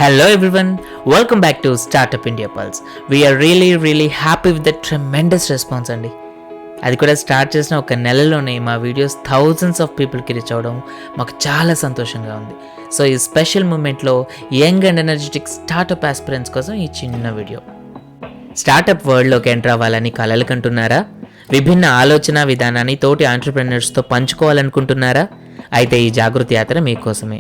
Hello everyone, welcome back to Startup India Pulse. We are really happy with the tremendous response అండి. అది కూడా start చేసిన ఒక నెలలోనే మా వీడియోస్ థౌజండ్స్ ఆఫ్ పీపుల్కి రీచ్ అవ్వడం మాకు చాలా సంతోషంగా ఉంది. సో ఈ స్పెషల్ మూమెంట్లో young and energetic startup aspirants కోసం ఈ చిన్న వీడియో. స్టార్టప్ వరల్డ్లోకి ఎంటర్ అవ్వాలని కలలు కంటున్నారా? విభిన్న ఆలోచన విధానాన్ని తోటి ఆంటర్‌ప్రెన్యూర్స్తో పంచుకోవాలనుకుంటున్నారా? అయితే ఈ జాగృతి యాత్ర మీకోసమే.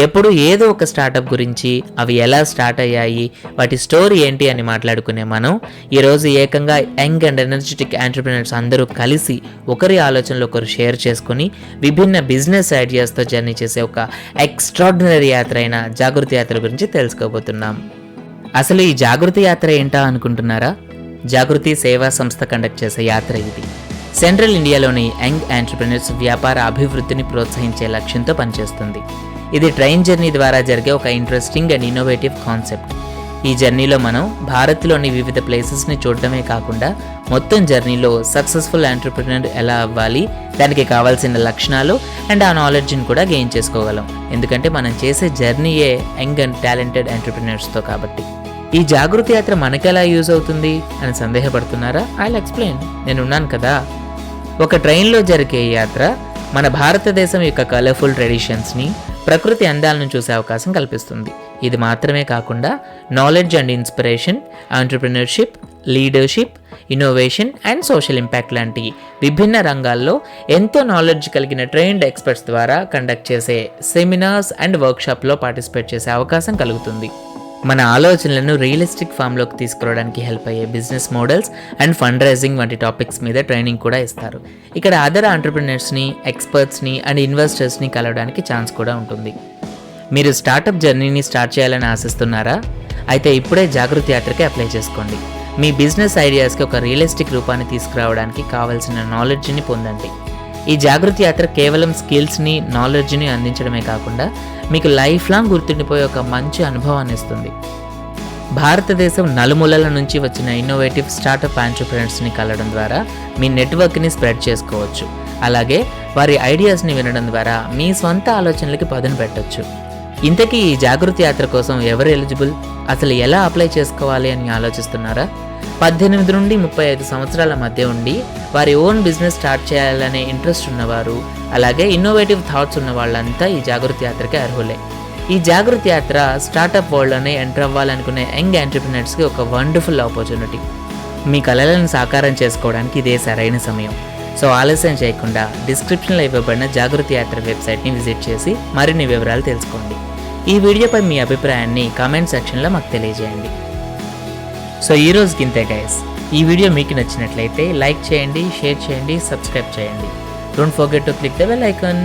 ఎప్పుడు ఏదో ఒక స్టార్టప్ గురించి, అవి ఎలా స్టార్ట్ అయ్యాయి, వాటి స్టోరీ ఏంటి అని మాట్లాడుకునే మనం ఈరోజు ఏకంగా యంగ్ అండ్ ఎనర్జెటిక్ ఆంటర్‌ప్రెన్యూర్స్ అందరూ కలిసి ఒకరి ఆలోచనలు ఒకరు షేర్ చేసుకుని విభిన్న బిజినెస్ ఐడియాస్తో జర్నీ చేసే ఒక ఎక్స్ట్రాడినరీ యాత్ర అయిన జాగృతి యాత్ర గురించి తెలుసుకోబోతున్నాం. అసలు ఈ జాగృతి యాత్ర ఏంటా అనుకుంటున్నారా? జాగృతి సేవా సంస్థ కండక్ట్ చేసే యాత్ర ఇది. సెంట్రల్ ఇండియాలోని యంగ్ ఆంటర్‌ప్రెన్యూర్స్ వ్యాపార అభివృద్ధిని ప్రోత్సహించే లక్ష్యంతో పనిచేస్తుంది. ఇది ట్రైన్ జర్నీ ద్వారా జరిగే ఒక ఇంట్రెస్టింగ్ అండ్ ఇన్నోవేటివ్ కాన్సెప్ట్. ఈ జర్నీలో మనం భారత్లోని వివిధ ప్లేసెస్ని చూడటమే కాకుండా మొత్తం జర్నీలో సక్సెస్ఫుల్ ఆంటర్‌ప్రెన్యూర్ ఎలా అవ్వాలి, దానికి కావాల్సిన లక్షణాలు అండ్ ఆ నాలెడ్జ్ని కూడా గెయిన్ చేసుకోగలం. ఎందుకంటే మనం చేసే జర్నీయే యంగ్ అండ్ టాలెంటెడ్ ఆంటర్‌ప్రెన్యూర్స్తో కాబట్టి. ఈ జాగృతి యాత్ర మనకెలా యూజ్ అవుతుంది అని సందేహపడుతున్నారా? ఐల్ ఎక్స్ప్లెయిన్, నేనున్నాను కదా. ఒక ట్రైన్లో జరిగే యాత్ర మన భారతదేశం యొక్క కలర్ఫుల్ ట్రెడిషన్స్ని, ప్రకృతి అందాలను చూసే అవకాశం కల్పిస్తుంది. ఇది మాత్రమే కాకుండా knowledge and inspiration, entrepreneurship, leadership, innovation and social impact లాంటి విభిన్న రంగాల్లో ఎంతో నాలెడ్జ్ కలిగిన ట్రైన్డ్ ఎక్స్పర్ట్స్ ద్వారా కండక్ట్ చేసే సెమినార్స్ అండ్ వర్క్షాప్లో పార్టిసిపేట్ చేసే అవకాశం కలుగుతుంది. మన ఆలోచనలను రియలిస్టిక్ ఫామ్లోకి తీసుకురావడానికి హెల్ప్ అయ్యే business models and fund raising వంటి టాపిక్స్ మీద ట్రైనింగ్ కూడా ఇస్తారు. ఇక్కడ అదర్ ఆంటర్‌ప్రెన్యూర్స్ని, ఎక్స్పర్ట్స్ని అండ్ ఇన్వెస్టర్స్ని కలవడానికి ఛాన్స్ కూడా ఉంటుంది. మీరు స్టార్టప్ జర్నీని స్టార్ట్ చేయాలని ఆశిస్తున్నారా? అయితే ఇప్పుడే జాగృతి యాత్రకి అప్లై చేసుకోండి. మీ బిజినెస్ ఐడియాస్కి ఒక రియలిస్టిక్ రూపాన్ని తీసుకురావడానికి కావాల్సిన నాలెడ్జ్ని పొందండి. ఈ జాగృతి యాత్ర కేవలం స్కిల్స్ని, నాలెడ్జ్ని అందించడమే కాకుండా మీకు లైఫ్ లాంగ్ గుర్తుండిపోయే ఒక మంచి అనుభవాన్ని ఇస్తుంది. భారతదేశం నలుమూలల నుంచి వచ్చిన ఇన్నోవేటివ్ స్టార్టప్ ఆంటర్‌ప్రెన్యూర్స్ని కలవడం ద్వారా మీ నెట్వర్క్ని స్ప్రెడ్ చేసుకోవచ్చు. అలాగే వారి ఐడియాస్ని వినడం ద్వారా మీ సొంత ఆలోచనలకి పదును పెట్టొచ్చు. ఇంతకీ ఈ జాగృతి యాత్ర కోసం ఎవరు ఎలిజిబుల్, అసలు ఎలా అప్లై చేసుకోవాలి అని ఆలోచిస్తున్నారా? 18 నుండి 35 సంవత్సరాల మధ్య ఉండి వారి ఓన్ బిజినెస్ స్టార్ట్ చేయాలనే ఇంట్రెస్ట్ ఉన్నవారు, అలాగే ఇన్నోవేటివ్ థాట్స్ ఉన్న వాళ్ళంతా ఈ జాగృతి యాత్రకి అర్హులే. ఈ జాగృతి యాత్ర స్టార్టప్ వరల్డ్లోనే ఎంటర్ అవ్వాలనుకునే యంగ్ ఆంటర్‌ప్రెన్యూర్స్కి ఒక వండర్ఫుల్ ఆపర్చునిటీ. మీ కలలను సాకారం చేసుకోవడానికి ఇదే సరైన సమయం. సో ఆలస్యం చేయకుండా డిస్క్రిప్షన్లో ఇవ్వబడిన జాగృతి యాత్ర వెబ్సైట్ని విజిట్ చేసి మరిన్ని వివరాలు తెలుసుకోండి. ఈ వీడియోపై మీ అభిప్రాయాన్ని కామెంట్ సెక్షన్లో మాకు తెలియజేయండి. సో ఈ రోజుకి ఇంతే గైస్. ఈ వీడియో మీకు నచ్చినట్లయితే లైక్ చేయండి, షేర్ చేయండి, సబ్స్క్రైబ్ చేయండి. Don't forget to click the bell icon.